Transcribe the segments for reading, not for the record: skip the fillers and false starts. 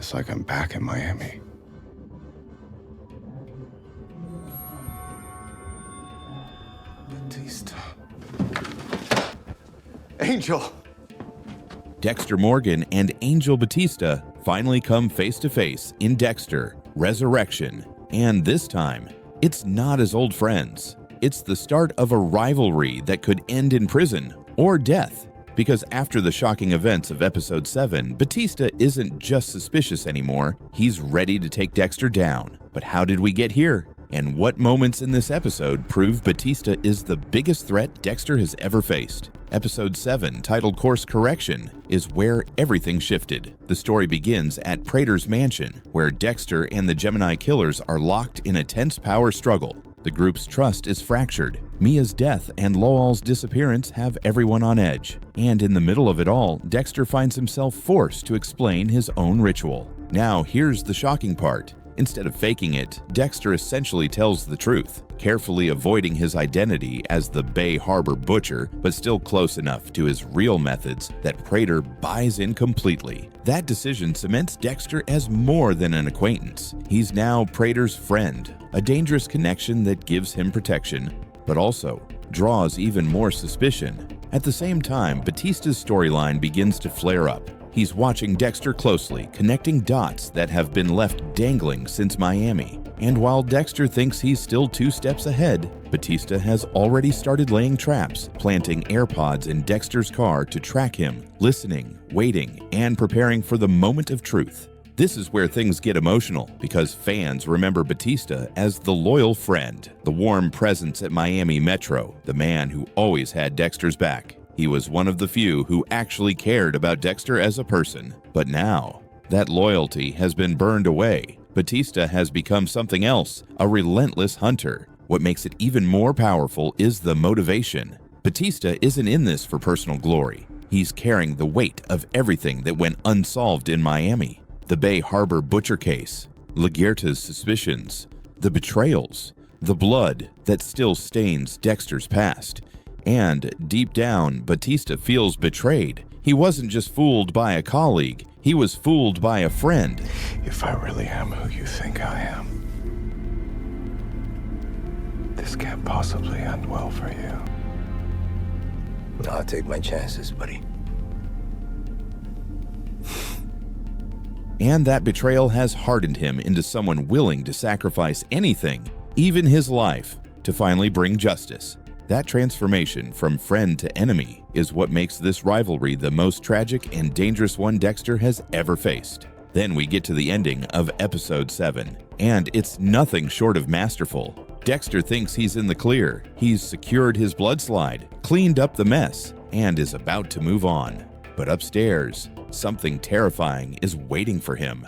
It's like I'm back in Miami. Batista. Angel! Dexter Morgan and Angel Batista finally come face to face in Dexter: Resurrection. And this time, it's not as old friends. It's the start of a rivalry that could end in prison or death. Because after the shocking events of Episode 7, Batista isn't just suspicious anymore, he's ready to take Dexter down. But how did we get here? And what moments in this episode prove Batista is the biggest threat Dexter has ever faced? Episode 7, titled Course Correction, is where everything shifted. The story begins at Prater's mansion, where Dexter and the Gemini killers are locked in a tense power struggle. The group's trust is fractured. Mia's death and Lowell's disappearance have everyone on edge. And in the middle of it all, Dexter finds himself forced to explain his own ritual. Now, here's the shocking part. Instead of faking it, Dexter essentially tells the truth, carefully avoiding his identity as the Bay Harbor butcher, but still close enough to his real methods that Prater buys in completely. That decision cements Dexter as more than an acquaintance. He's now Prater's friend, a dangerous connection that gives him protection, but also draws even more suspicion. At the same time, Batista's storyline begins to flare up. He's watching Dexter closely, connecting dots that have been left dangling since Miami. And while Dexter thinks he's still 2 steps ahead, Batista has already started laying traps, planting AirPods in Dexter's car to track him, listening, waiting, and preparing for the moment of truth. This is where things get emotional, because fans remember Batista as the loyal friend, the warm presence at Miami Metro, the man who always had Dexter's back. He was one of the few who actually cared about Dexter as a person. But now, that loyalty has been burned away. Batista has become something else, a relentless hunter. What makes it even more powerful is the motivation. Batista isn't in this for personal glory. He's carrying the weight of everything that went unsolved in Miami. The Bay Harbor butcher case, Laguerta's suspicions, the betrayals, the blood that still stains Dexter's past. And deep down, Batista feels betrayed. He wasn't just fooled by a colleague, he was fooled by a friend. If I really am who you think I am, this can't possibly end well for you. I'll take my chances, buddy. And that betrayal has hardened him into someone willing to sacrifice anything, even his life, to finally bring justice. That transformation from friend to enemy is what makes this rivalry the most tragic and dangerous one Dexter has ever faced. Then we get to the ending of Episode 7, and it's nothing short of masterful. Dexter thinks he's in the clear. He's secured his bloodslide, cleaned up the mess, and is about to move on. But upstairs, something terrifying is waiting for him.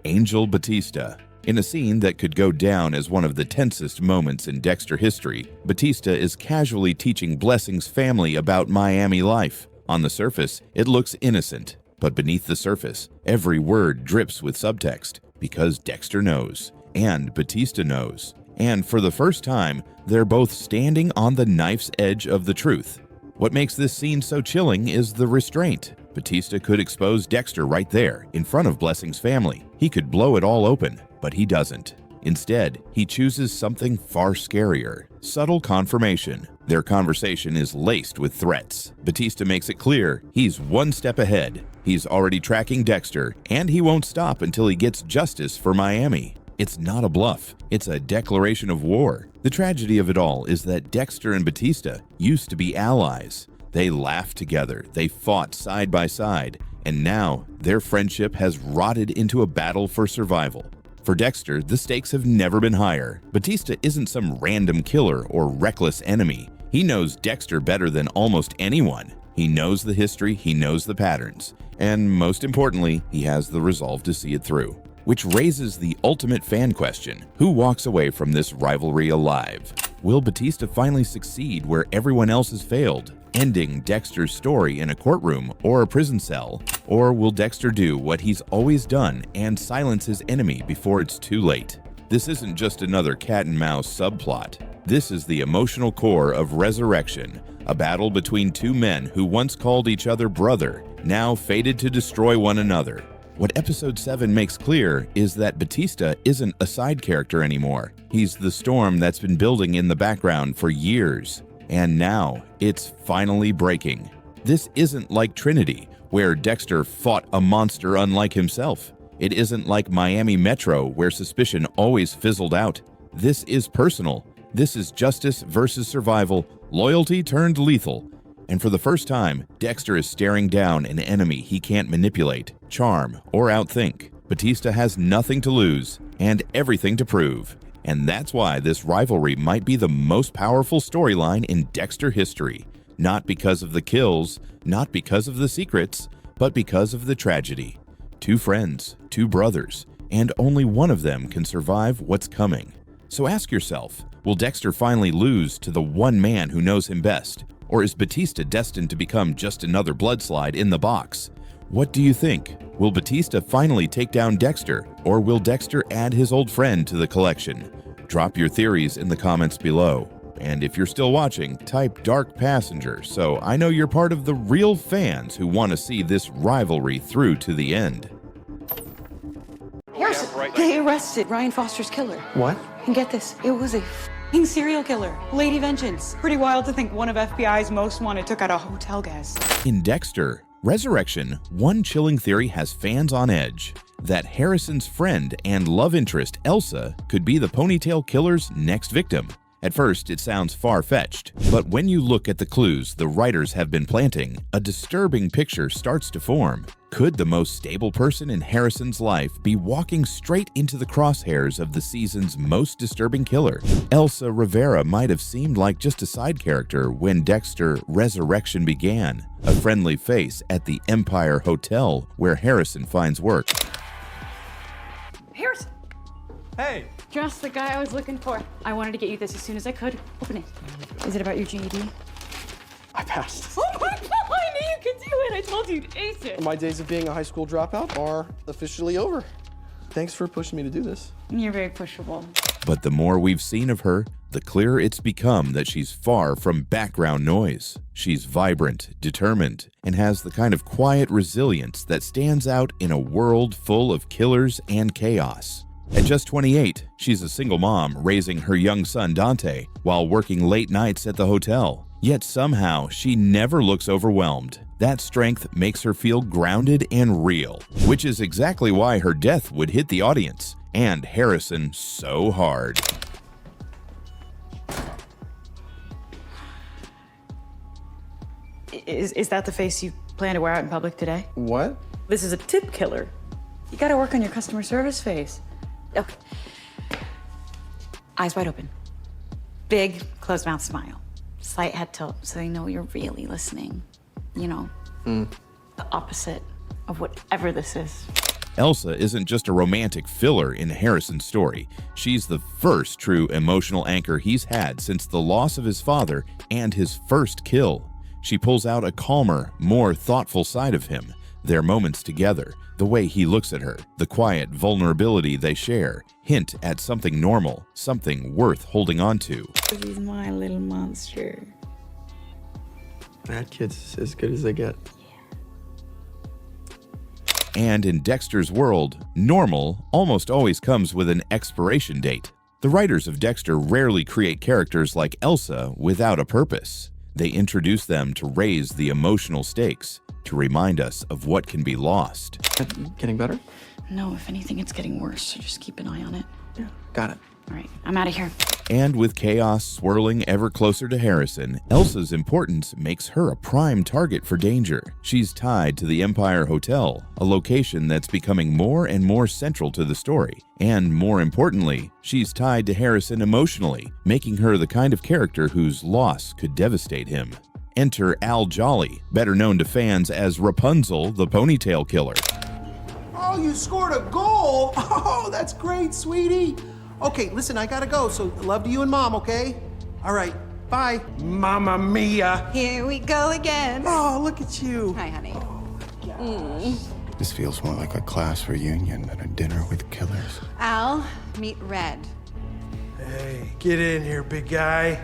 Angel Batista. In a scene that could go down as one of the tensest moments in Dexter history, Batista is casually teaching Blessing's family about Miami life. On the surface, it looks innocent, but beneath the surface, every word drips with subtext, because Dexter knows, and Batista knows. And for the first time, they're both standing on the knife's edge of the truth. What makes this scene so chilling is the restraint. Batista could expose Dexter right there, in front of Blessing's family. He could blow it all open. But he doesn't. Instead, he chooses something far scarier: subtle confirmation. Their conversation is laced with threats. Batista makes it clear he's 1 step ahead. He's already tracking Dexter, and he won't stop until he gets justice for Miami. It's not a bluff. It's a declaration of war. The tragedy of it all is that Dexter and Batista used to be allies. They laughed together, they fought side by side, and now their friendship has rotted into a battle for survival. For Dexter, the stakes have never been higher. Batista isn't some random killer or reckless enemy. He knows Dexter better than almost anyone. He knows the history, he knows the patterns, and most importantly, he has the resolve to see it through. Which raises the ultimate fan question: who walks away from this rivalry alive? Will Batista finally succeed where everyone else has failed, ending Dexter's story in a courtroom or a prison cell? Or will Dexter do what he's always done and silence his enemy before it's too late? This isn't just another cat and mouse subplot. This is the emotional core of Resurrection, a battle between 2 men who once called each other brother, now fated to destroy one another. What Episode 7 makes clear is that Batista isn't a side character anymore. He's the storm that's been building in the background for years. And now, it's finally breaking. This isn't like Trinity, where Dexter fought a monster unlike himself. It isn't like Miami Metro, where suspicion always fizzled out. This is personal. This is justice versus survival, loyalty turned lethal. And for the first time, Dexter is staring down an enemy he can't manipulate, charm, or outthink. Batista has nothing to lose and everything to prove. And that's why this rivalry might be the most powerful storyline in Dexter history. Not because of the kills, not because of the secrets, but because of the tragedy. Two friends, two brothers, and only one of them can survive what's coming. So ask yourself, will Dexter finally lose to the one man who knows him best? Or is Batista destined to become just another bloodslide in the box? What do you think? Will Batista finally take down Dexter, or will Dexter add his old friend to the collection? Drop your theories in the comments below. And if you're still watching, type Dark Passenger, so I know you're part of the real fans who want to see this rivalry through to the end. Harrison, they arrested Ryan Foster's killer. What? And get this, it was a f***ing serial killer. Lady Vengeance. Pretty wild to think one of FBI's most wanted took out a hotel guest. In Dexter, Resurrection, one chilling theory has fans on edge. That Harrison's friend and love interest, Elsa, could be the ponytail killer's next victim. At first, it sounds far-fetched, but when you look at the clues the writers have been planting, a disturbing picture starts to form. Could the most stable person in Harrison's life be walking straight into the crosshairs of the season's most disturbing killer? Elsa Rivera might have seemed like just a side character when Dexter Resurrection began, a friendly face at the Empire Hotel where Harrison finds work. Harrison! Hey! Just the guy I was looking for. I wanted to get you this as soon as I could. Open it. Is it about your GED? I passed. Oh my god, I knew you could do it. I told you you'd ace it. My days of being a high school dropout are officially over. Thanks for pushing me to do this. You're very pushable. But the more we've seen of her, the clearer it's become that she's far from background noise. She's vibrant, determined, and has the kind of quiet resilience that stands out in a world full of killers and chaos. At just 28, she's a single mom raising her young son Dante while working late nights at the hotel. Yet somehow, she never looks overwhelmed. That strength makes her feel grounded and real, which is exactly why her death would hit the audience and Harrison so hard. Is that the face you plan to wear out in public today? What? This is a tip killer. You gotta work on your customer service face. Okay. Eyes wide open. Big, closed mouth smile. Slight head tilt so they know you're really listening. You know, the opposite of whatever this is. Elsa isn't just a romantic filler in Harrison's story. She's the first true emotional anchor he's had since the loss of his father and his first kill. She pulls out a calmer, more thoughtful side of him. Their moments together, the way he looks at her, the quiet vulnerability they share, hint at something normal, something worth holding on to. He's my little monster. That kid's as good as they get. And in Dexter's world, normal almost always comes with an expiration date. The writers of Dexter rarely create characters like Elsa without a purpose. They introduce them to raise the emotional stakes, to remind us of what can be lost. Getting better? No, if anything, it's getting worse, so just keep an eye on it. Yeah. Got it. All right, I'm out of here. And with chaos swirling ever closer to Harrison, Elsa's importance makes her a prime target for danger. She's tied to the Empire Hotel, a location that's becoming more and more central to the story. And more importantly, she's tied to Harrison emotionally, making her the kind of character whose loss could devastate him. Enter Al Jolly, better known to fans as Rapunzel, the ponytail killer. Oh, you scored a goal? Oh, that's great, sweetie. Okay, listen, I gotta go, so love to you and Mom, okay? All right, bye. Mamma mia. Here we go again. Oh, look at you. Hi, honey. This feels more like a class reunion than a dinner with killers. Al, meet Red. Hey, get in here, big guy.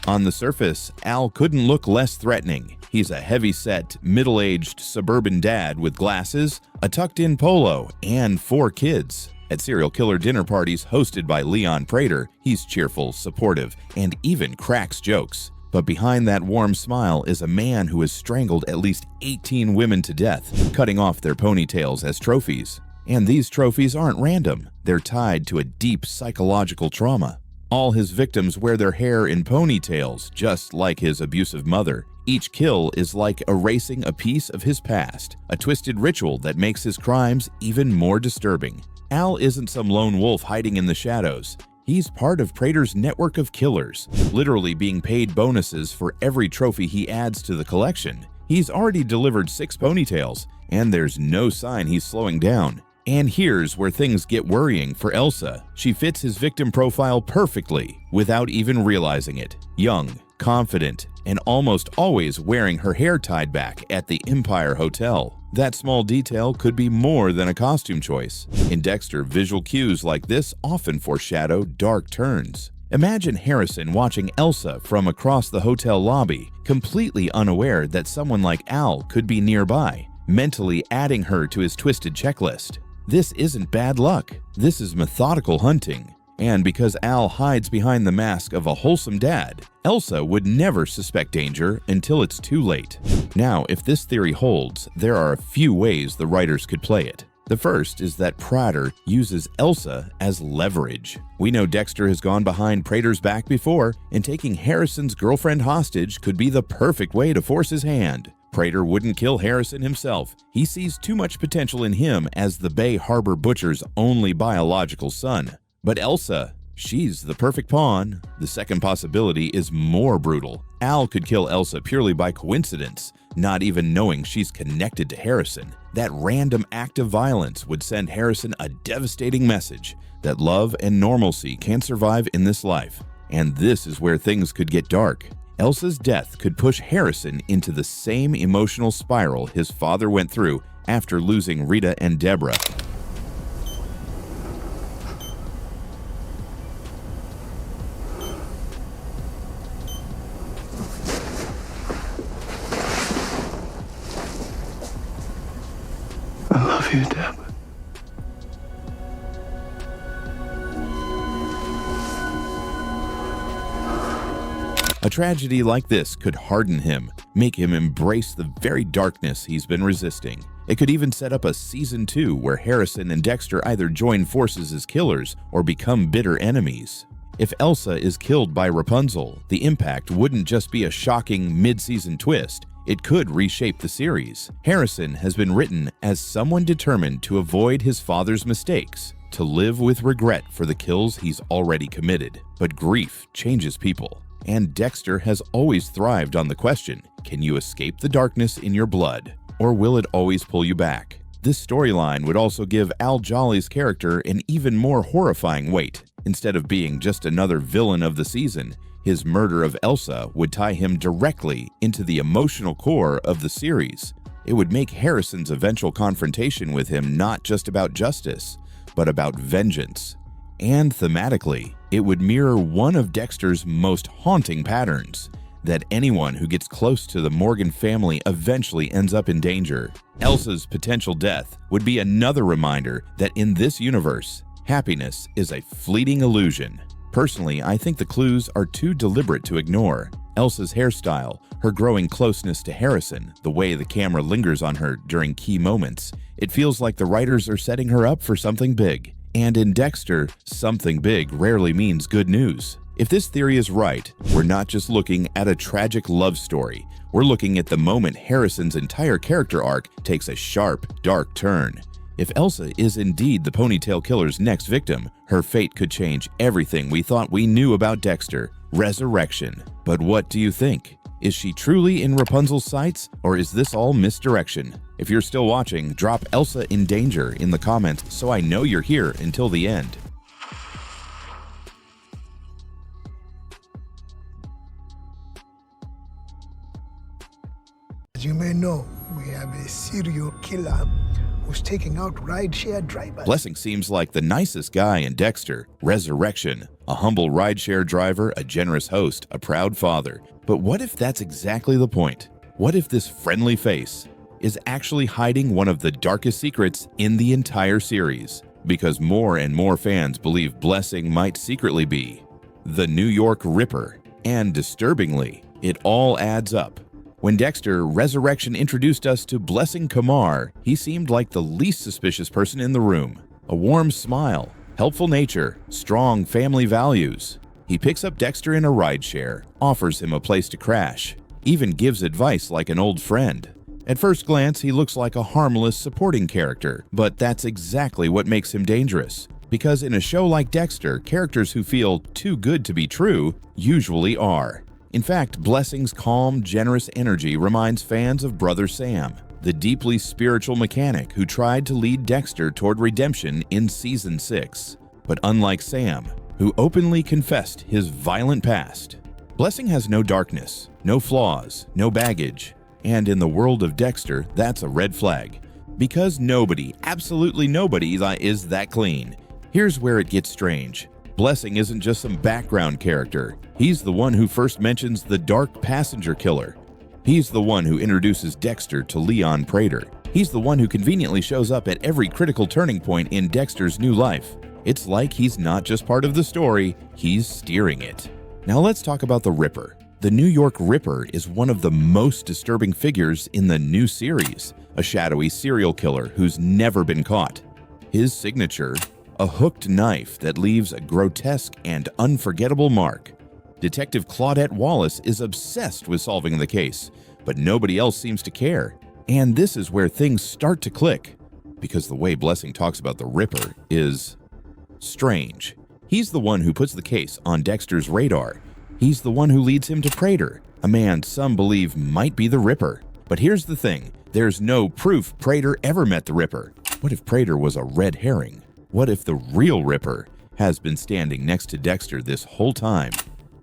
On the surface, Al couldn't look less threatening. He's a heavy-set, middle-aged suburban dad with glasses, a tucked-in polo, and 4 kids. At serial killer dinner parties hosted by Leon Prater, he's cheerful, supportive, and even cracks jokes. But behind that warm smile is a man who has strangled at least 18 women to death, cutting off their ponytails as trophies. And these trophies aren't random. They're tied to a deep psychological trauma. All his victims wear their hair in ponytails, just like his abusive mother. Each kill is like erasing a piece of his past, a twisted ritual that makes his crimes even more disturbing. Al isn't some lone wolf hiding in the shadows. He's part of Prater's network of killers, literally being paid bonuses for every trophy he adds to the collection. He's already delivered 6 ponytails, and there's no sign he's slowing down. And here's where things get worrying for Elsa. She fits his victim profile perfectly, without even realizing it. Young, confident, and almost always wearing her hair tied back at the Empire Hotel. That small detail could be more than a costume choice. In Dexter, visual cues like this often foreshadow dark turns. Imagine Harrison watching Elsa from across the hotel lobby, completely unaware that someone like Al could be nearby, mentally adding her to his twisted checklist. This isn't bad luck. This is methodical hunting. And because Al hides behind the mask of a wholesome dad, Elsa would never suspect danger until it's too late. Now, if this theory holds, there are a few ways the writers could play it. The first is that Prater uses Elsa as leverage. We know Dexter has gone behind Prater's back before, and taking Harrison's girlfriend hostage could be the perfect way to force his hand. Prater wouldn't kill Harrison himself. He sees too much potential in him as the Bay Harbor Butcher's only biological son. But Elsa, she's the perfect pawn. The second possibility is more brutal. Al could kill Elsa purely by coincidence, not even knowing she's connected to Harrison. That random act of violence would send Harrison a devastating message that love and normalcy can't survive in this life. And this is where things could get dark. Elsa's death could push Harrison into the same emotional spiral his father went through after losing Rita and Deborah. I love you, Deb. A tragedy like this could harden him, make him embrace the very darkness he's been resisting. It could even set up a season 2 where Harrison and Dexter either join forces as killers or become bitter enemies. If Elsa is killed by Rapunzel, the impact wouldn't just be a shocking mid-season twist. It could reshape the series. Harrison has been written as someone determined to avoid his father's mistakes, to live with regret for the kills he's already committed. But grief changes people. And Dexter has always thrived on the question, can you escape the darkness in your blood, or will it always pull you back? This storyline would also give Al Jolly's character an even more horrifying weight. Instead of being just another villain of the season, his murder of Elsa would tie him directly into the emotional core of the series. It would make Harrison's eventual confrontation with him not just about justice, but about vengeance. And thematically, it would mirror one of Dexter's most haunting patterns, that anyone who gets close to the Morgan family eventually ends up in danger. Elsa's potential death would be another reminder that in this universe, happiness is a fleeting illusion. Personally, I think the clues are too deliberate to ignore. Elsa's hairstyle, her growing closeness to Harrison, the way the camera lingers on her during key moments, it feels like the writers are setting her up for something big. And in Dexter, something big rarely means good news. If this theory is right, we're not just looking at a tragic love story. We're looking at the moment Harrison's entire character arc takes a sharp, dark turn. If Elsa is indeed the ponytail killer's next victim, her fate could change everything we thought we knew about Dexter. Resurrection. But what do you think? Is she truly in Rapunzel's sights, or is this all misdirection? If you're still watching, drop Elsa in danger in the comments so I know you're here until the end. As you may know, we have a serial killer who's taking out rideshare drivers. Blessing seems like the nicest guy in Dexter. Resurrection. A humble rideshare driver, a generous host, a proud father. But what if that's exactly the point? What if this friendly face is actually hiding one of the darkest secrets in the entire series? Because more and more fans believe Blessing might secretly be the New York Ripper. And disturbingly, it all adds up. When Dexter Resurrection introduced us to Blessing Kamar, he seemed like the least suspicious person in the room. A warm smile, helpful nature, strong family values. He picks up Dexter in a rideshare, offers him a place to crash, even gives advice like an old friend. At first glance, he looks like a harmless supporting character, but that's exactly what makes him dangerous. Because in a show like Dexter, characters who feel too good to be true usually are. In fact, Blessing's calm, generous energy reminds fans of Brother Sam, the deeply spiritual mechanic who tried to lead Dexter toward redemption in Season 6. But unlike Sam, who openly confessed his violent past, Blessing has no darkness, no flaws, no baggage. And in the world of Dexter, that's a red flag. Because nobody, absolutely nobody, is that clean. Here's where it gets strange. Blessing isn't just some background character. He's the one who first mentions the dark passenger killer. He's the one who introduces Dexter to Leon Prater. He's the one who conveniently shows up at every critical turning point in Dexter's new life. It's like he's not just part of the story, he's steering it. Now let's talk about the Ripper. The New York Ripper is one of the most disturbing figures in the new series, a shadowy serial killer who's never been caught. His signature: a hooked knife that leaves a grotesque and unforgettable mark. Detective Claudette Wallace is obsessed with solving the case, but nobody else seems to care. And this is where things start to click, because the way Blessing talks about the Ripper is strange. He's the one who puts the case on Dexter's radar. He's the one who leads him to Prater, a man some believe might be the Ripper. But here's the thing, there's no proof Prater ever met the Ripper. What if Prater was a red herring? What if the real Ripper has been standing next to Dexter this whole time?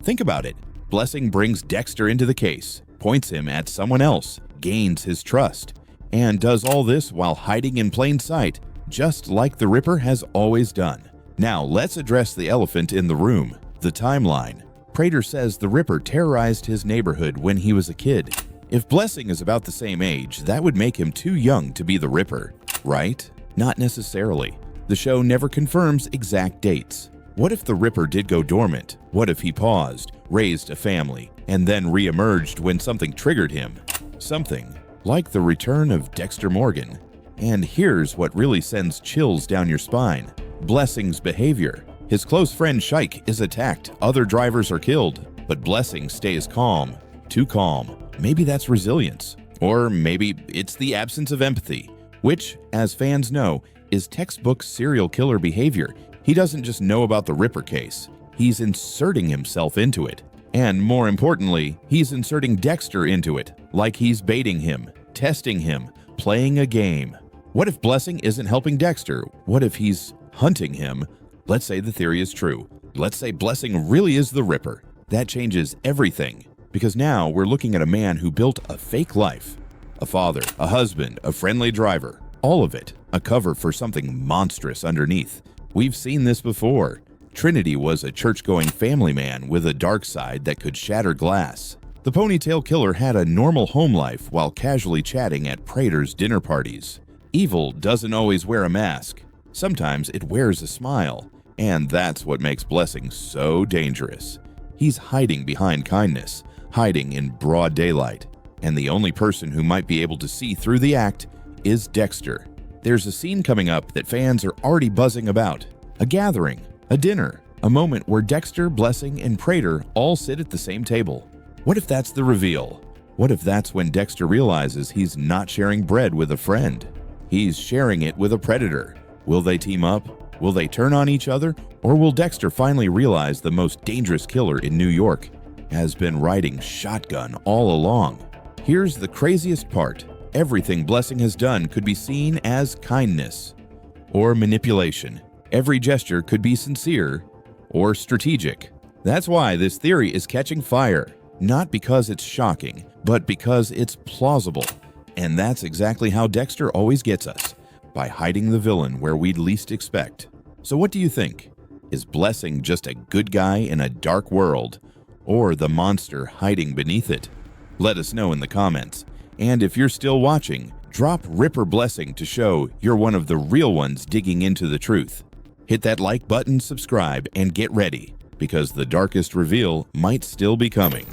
Think about it. Blessing brings Dexter into the case, points him at someone else, gains his trust, and does all this while hiding in plain sight, just like the Ripper has always done. Now let's address the elephant in the room, the timeline. Prater says the Ripper terrorized his neighborhood when he was a kid. If Blessing is about the same age, that would make him too young to be the Ripper, right? Not necessarily. The show never confirms exact dates. What if the Ripper did go dormant? What if he paused, raised a family, and then re-emerged when something triggered him? Something like the return of Dexter Morgan. And here's what really sends chills down your spine: Blessing's behavior. His close friend Shike is attacked, other drivers are killed, but Blessing stays calm. Too calm. Maybe that's resilience. Or maybe it's the absence of empathy, which, as fans know, is textbook serial killer behavior. He doesn't just know about the Ripper case, he's inserting himself into it. And more importantly, he's inserting Dexter into it, like he's baiting him, testing him, playing a game. What if Blessing isn't helping Dexter? What if he's hunting him? Let's say the theory is true. Let's say Blessing really is the Ripper. That changes everything, because now we're looking at a man who built a fake life. A father, a husband, a friendly driver, all of it a cover for something monstrous underneath. We've seen this before. Trinity was a church-going family man with a dark side that could shatter glass. The ponytail killer had a normal home life while casually chatting at Prater's dinner parties. Evil doesn't always wear a mask. Sometimes it wears a smile. And that's what makes Blessing so dangerous. He's hiding behind kindness, hiding in broad daylight. And the only person who might be able to see through the act is Dexter. There's a scene coming up that fans are already buzzing about. A gathering, a dinner, a moment where Dexter, Blessing, and Prater all sit at the same table. What if that's the reveal? What if that's when Dexter realizes he's not sharing bread with a friend? He's sharing it with a predator. Will they team up? Will they turn on each other? Or will Dexter finally realize the most dangerous killer in New York has been riding shotgun all along? Here's the craziest part. Everything Blessing has done could be seen as kindness or manipulation. Every gesture could be sincere or strategic. That's why this theory is catching fire. Not because it's shocking, but because it's plausible. And that's exactly how Dexter always gets us, by hiding the villain where we'd least expect. So what do you think? Is Blessing just a good guy in a dark world, or the monster hiding beneath it? Let us know in the comments. And if you're still watching, drop Ripper Blessing to show you're one of the real ones digging into the truth. Hit that like button, subscribe, and get ready, because the darkest reveal might still be coming.